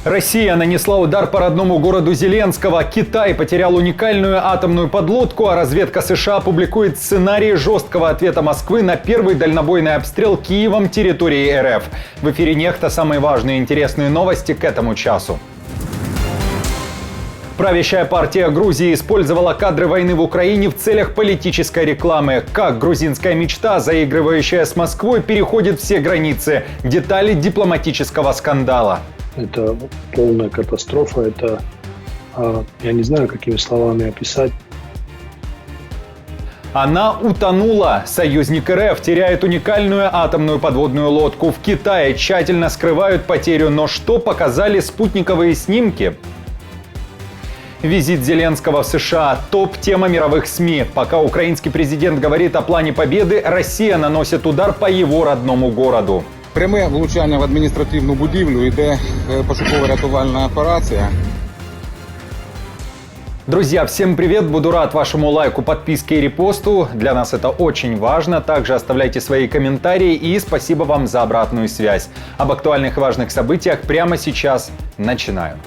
Россия нанесла удар по родному городу Зеленского. Китай потерял уникальную атомную подлодку, а разведка США публикует сценарий жесткого ответа Москвы на первый дальнобойный обстрел Киевом территории РФ. В эфире «Нехта» самые важные и интересные новости к этому часу. Правящая партия Грузии использовала кадры войны в Украине в целях политической рекламы. Как грузинская мечта, заигрывающая с Москвой, переходит все границы. Детали дипломатического скандала. Это полная катастрофа, это, я не знаю, какими словами описать. Она утонула. Союзник РФ теряет уникальную атомную подводную лодку. В Китае тщательно скрывают потерю, но что показали спутниковые снимки? Визит Зеленского в США – топ-тема мировых СМИ. Пока украинский президент говорит о плане победы, Россия наносит удар по его родному городу. Пряме влучання в адміністративну будівлю, йде пошуково-рятувальна операція. Друзья, всем привет! Буду рад вашему лайку, подписке и репосту. Для нас это очень важно. Также оставляйте свои комментарии и спасибо вам за обратную связь. Об актуальных и важных событиях прямо сейчас начинаю.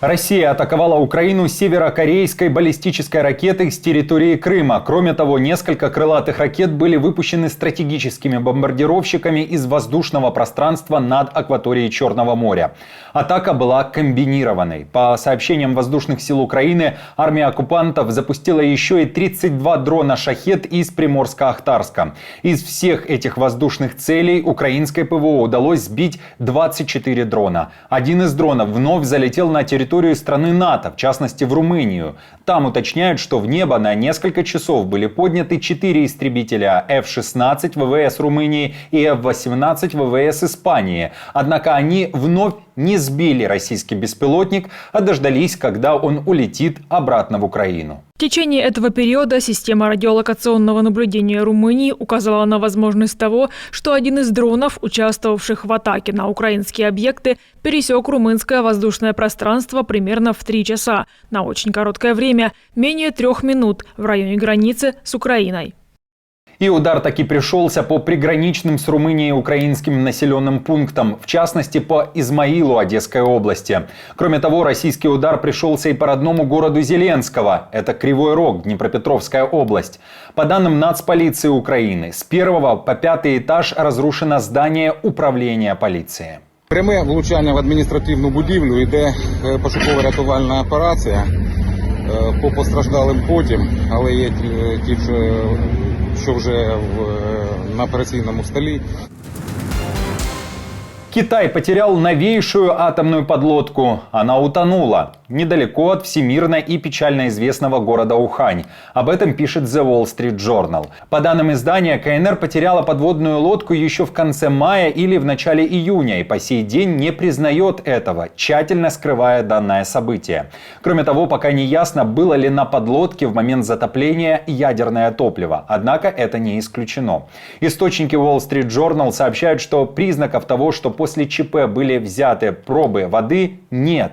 Россия атаковала Украину северокорейской баллистической ракетой с территории Крыма. Кроме того, несколько крылатых ракет были выпущены стратегическими бомбардировщиками из воздушного пространства над акваторией Черного моря. Атака была комбинированной. По сообщениям воздушных сил Украины, армия оккупантов запустила еще и 32 дрона «Шахед» из Приморско-Ахтарска. Из всех этих воздушных целей украинской ПВО удалось сбить 24 дрона. Один из дронов вновь залетел на территорию страны НАТО, в частности в Румынию. Там уточняют, что в небо на несколько часов были подняты 4 истребителя F-16 ВВС Румынии и F-18 ВВС Испании. Однако они вновь не сбили российский беспилотник, а дождались, когда он улетит обратно в Украину. В течение этого периода система радиолокационного наблюдения Румынии указала на возможность того, что один из дронов, участвовавших в атаке на украинские объекты, пересек румынское воздушное пространство примерно в 3 часа, на очень короткое время, менее 3 минут, в районе границы с Украиной. И удар таки пришелся по приграничным с Румынией украинским населенным пунктам, в частности по Измаилу Одесской области. Кроме того, российский удар пришелся и по родному городу Зеленского. Это Кривой Рог, Днепропетровская область. По данным нацполиции Украины, с 1 по 5 этаж разрушено здание управления полиции. Пряме влучання в адміністративну будівлю, йде пошуково-рятувальна операція. По постраждалим потім, але є ті, що вже на операційному столі. Китай потерял новейшую атомную подлодку. Она утонула недалеко от всемирно и печально известного города Ухань. Об этом пишет The Wall Street Journal. По данным издания, КНР потеряла подводную лодку еще в конце мая или в начале июня и по сей день не признает этого, тщательно скрывая данное событие. Кроме того, пока не ясно, было ли на подлодке в момент затопления ядерное топливо. Однако это не исключено. Источники Wall Street Journal сообщают, что признаков того, что после ЧП были взяты пробы воды, нет.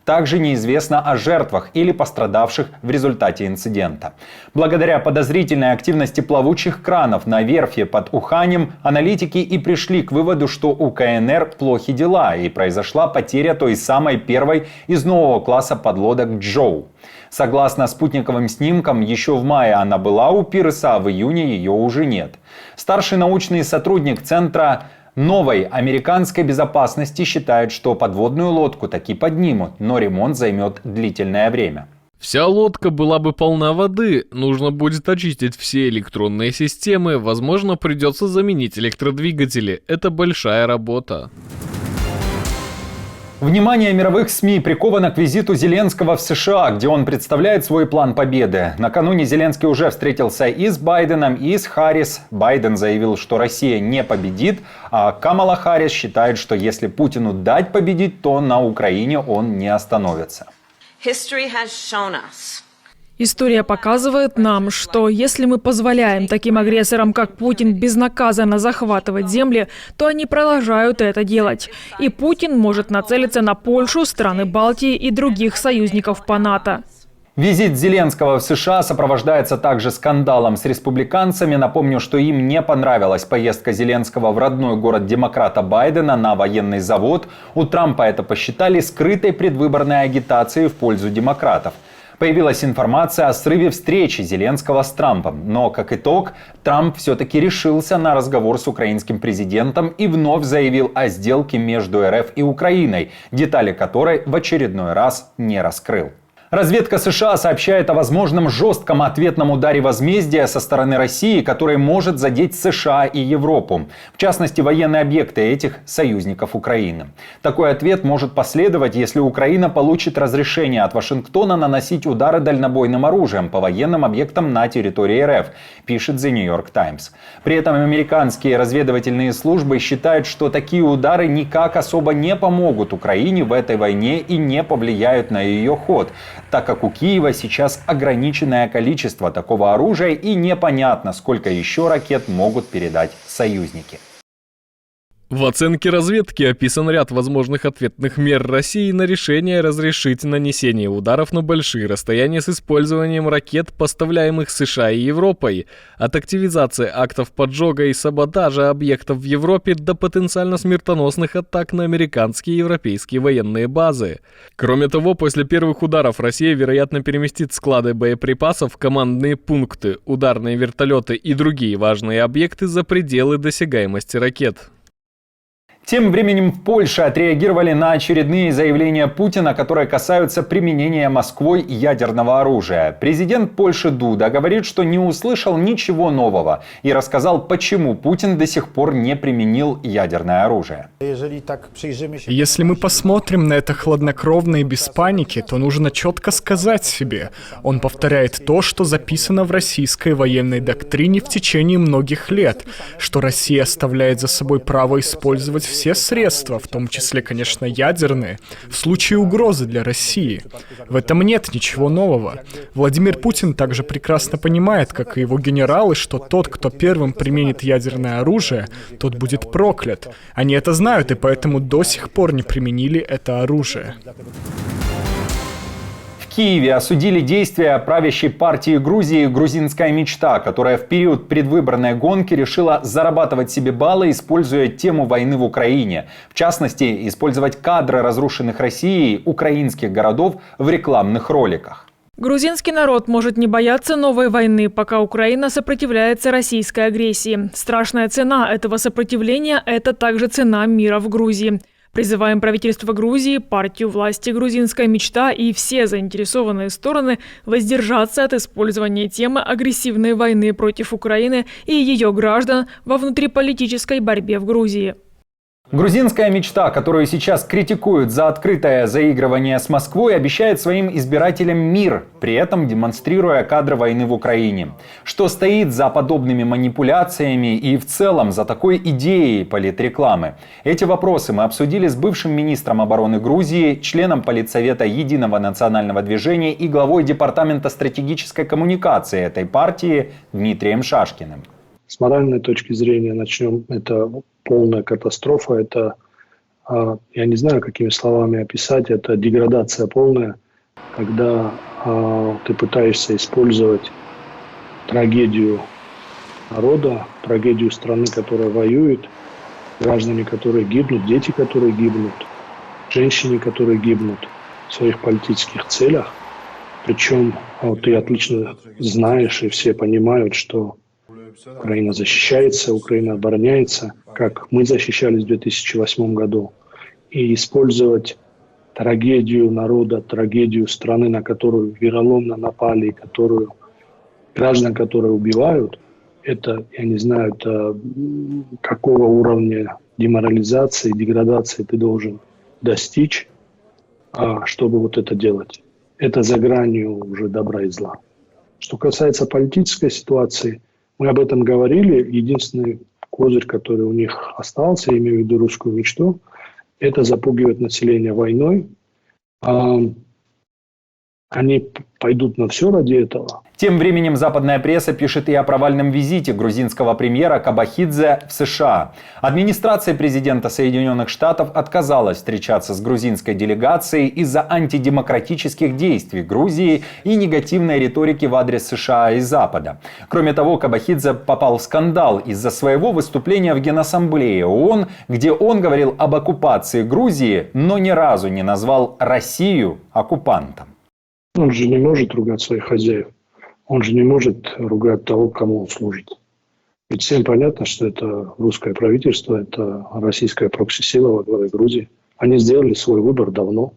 Также неизвестно о жертвах или пострадавших в результате инцидента. Благодаря подозрительной активности плавучих кранов на верфи под Уханем, аналитики и пришли к выводу, что у КНР плохи дела и произошла потеря той самой первой из нового класса подлодок «Джоу». Согласно спутниковым снимкам, еще в мае она была у пирса, а в июне ее уже нет. Старший научный сотрудник Центра новой американской безопасности считает, что подводную лодку таки поднимут, но ремонт займет длительное время. Вся лодка была бы полна воды, нужно будет очистить все электронные системы, возможно, придется заменить электродвигатели. Это большая работа. Внимание мировых СМИ приковано к визиту Зеленского в США, где он представляет свой план победы. Накануне Зеленский уже встретился и с Байденом, и с Харрис. Байден заявил, что Россия не победит, а Камала Харрис считает, что если Путину дать победить, то на Украине он не остановится. История показывает нам, что если мы позволяем таким агрессорам, как Путин, безнаказанно захватывать земли, то они продолжают это делать. И Путин может нацелиться на Польшу, страны Балтии и других союзников по НАТО. Визит Зеленского в США сопровождается также скандалом с республиканцами. Напомню, что им не понравилась поездка Зеленского в родной город демократа Байдена на военный завод. У Трампа это посчитали скрытой предвыборной агитацией в пользу демократов. Появилась информация о срыве встречи Зеленского с Трампом. Но, как итог, Трамп все-таки решился на разговор с украинским президентом и вновь заявил о сделке между РФ и Украиной, детали которой в очередной раз не раскрыл. Разведка США сообщает о возможном жестком ответном ударе возмездия со стороны России, который может задеть США и Европу. В частности, военные объекты этих союзников Украины. Такой ответ может последовать, если Украина получит разрешение от Вашингтона наносить удары дальнобойным оружием по военным объектам на территории РФ, пишет The New York Times. При этом американские разведывательные службы считают, что такие удары никак особо не помогут Украине в этой войне и не повлияют на ее ход, так как у Киева сейчас ограниченное количество такого оружия и непонятно, сколько еще ракет могут передать союзники. В оценке разведки описан ряд возможных ответных мер России на решение разрешить нанесение ударов на большие расстояния с использованием ракет, поставляемых США и Европой, от активизации актов поджога и саботажа объектов в Европе до потенциально смертоносных атак на американские и европейские военные базы. Кроме того, после первых ударов Россия, вероятно, переместит склады боеприпасов, командные пункты, ударные вертолеты и другие важные объекты за пределы досягаемости ракет. Тем временем в Польше отреагировали на очередные заявления Путина, которые касаются применения Москвой ядерного оружия. Президент Польши Дуда говорит, что не услышал ничего нового и рассказал, почему Путин до сих пор не применил ядерное оружие. Если мы посмотрим на это хладнокровно и без паники, то нужно четко сказать себе, он повторяет то, что записано в российской военной доктрине в течение многих лет, что Россия оставляет за собой право использовать все средства, в том числе, конечно, ядерные, в случае угрозы для России. В этом нет ничего нового. Владимир Путин также прекрасно понимает, как и его генералы, что тот, кто первым применит ядерное оружие, тот будет проклят. Они это знают и поэтому до сих пор не применили это оружие. В Киеве осудили действия правящей партии Грузии «Грузинская мечта», которая в период предвыборной гонки решила зарабатывать себе баллы, используя тему войны в Украине. В частности, использовать кадры разрушенных Россией украинских городов в рекламных роликах. Грузинский народ может не бояться новой войны, пока Украина сопротивляется российской агрессии. Страшная цена этого сопротивления – это также цена мира в Грузии. Призываем правительство Грузии, партию власти «Грузинская мечта» и все заинтересованные стороны воздержаться от использования темы агрессивной войны против Украины и ее граждан во внутриполитической борьбе в Грузии. Грузинская мечта, которую сейчас критикуют за открытое заигрывание с Москвой, обещает своим избирателям мир, при этом демонстрируя кадры войны в Украине. Что стоит за подобными манипуляциями и в целом за такой идеей политрекламы? Эти вопросы мы обсудили с бывшим министром обороны Грузии, членом Политсовета Единого национального движения и главой Департамента стратегической коммуникации этой партии Дмитрием Шашкиным. С моральной точки зрения начнем. Это полная катастрофа. Это, я не знаю, какими словами описать, это деградация полная, когда ты пытаешься использовать трагедию народа, трагедию страны, которая воюет, граждане, которые гибнут, дети, которые гибнут, женщины, которые гибнут в своих политических целях. Причем ты отлично знаешь и все понимают, что Украина защищается, Украина обороняется, как мы защищались в 2008 году. И использовать трагедию народа, трагедию страны, на которую вероломно напали, которую граждан, которые убивают, это, я не знаю, это какого уровня деморализации, деградации ты должен достичь, чтобы вот это делать. Это за гранью уже добра и зла. Что касается политической ситуации, мы об этом говорили. Единственный козырь, который у них остался, я имею в виду русскую мечту, это запугивать население войной. Они пойдут на все ради этого. Тем временем западная пресса пишет и о провальном визите грузинского премьера Кабахидзе в США. Администрация президента Соединенных Штатов отказалась встречаться с грузинской делегацией из-за антидемократических действий Грузии и негативной риторики в адрес США и Запада. Кроме того, Кабахидзе попал в скандал из-за своего выступления в Генассамблее ООН, где он говорил об оккупации Грузии, но ни разу не назвал Россию оккупантом. Он же не может ругать своих хозяев. Он же не может ругать того, кому он служит. Ведь всем понятно, что это русское правительство, это российская прокси-сила во главе Грузии. Они сделали свой выбор давно.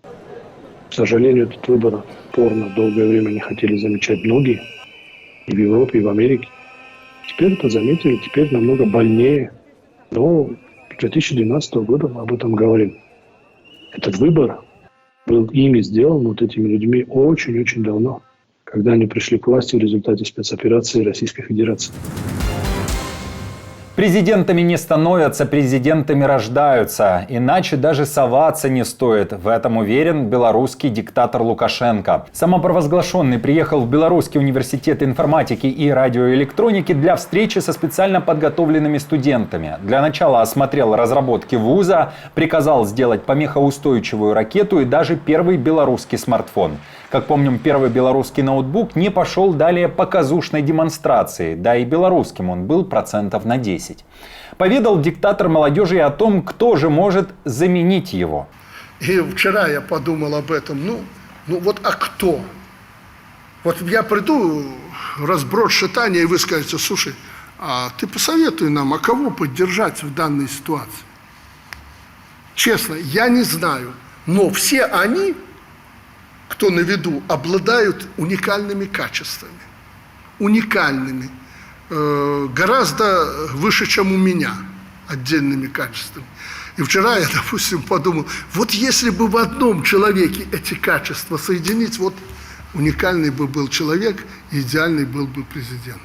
К сожалению, этот выбор упорно долгое время не хотели замечать многие. И в Европе, и в Америке. Теперь это заметили, теперь намного больнее. Но с 2012 года мы об этом говорим. Этот выбор был ими сделан, вот этими людьми, очень-очень давно, когда они пришли к власти в результате спецоперации Российской Федерации. Президентами не становятся, президентами рождаются. Иначе даже соваться не стоит. В этом уверен белорусский диктатор Лукашенко. Самопровозглашенный приехал в Белорусский университет информатики и радиоэлектроники для встречи со специально подготовленными студентами. Для начала осмотрел разработки вуза, приказал сделать помехоустойчивую ракету и даже первый белорусский смартфон. Как помним, первый белорусский ноутбук не пошел далее показушной демонстрации, да и белорусским он был процентов на 10. Поведал диктатор молодежи о том, кто же может заменить его. И вчера я подумал об этом, а кто? Вот я приду, разброд шатания, и вы скажете: слушай, а ты посоветуй нам, а кого поддержать в данной ситуации? Честно, я не знаю, но все они, кто на виду, обладают уникальными качествами. Уникальными. Гораздо выше, чем у меня, отдельными качествами. И вчера я, допустим, подумал, вот если бы в одном человеке эти качества соединить, вот уникальный бы был человек, и идеальный был бы президент.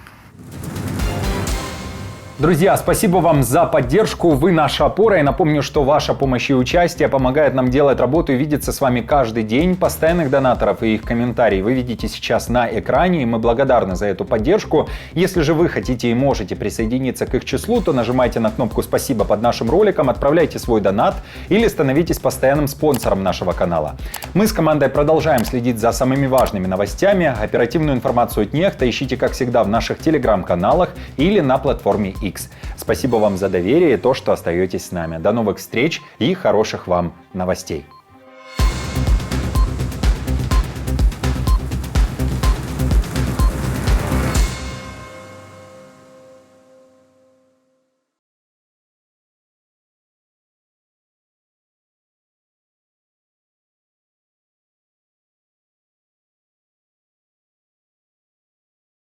Друзья, спасибо вам за поддержку. Вы наша опора. И напомню, что ваша помощь и участие помогает нам делать работу и видеться с вами каждый день. Постоянных донаторов и их комментарии вы видите сейчас на экране. И мы благодарны за эту поддержку. Если же вы хотите и можете присоединиться к их числу, то нажимайте на кнопку «Спасибо» под нашим роликом, отправляйте свой донат или становитесь постоянным спонсором нашего канала. Мы с командой продолжаем следить за самыми важными новостями. Оперативную информацию от Нехта ищите, как всегда, в наших телеграм-каналах или на платформе X. Спасибо вам за доверие и то, что остаетесь с нами. До новых встреч и хороших вам новостей.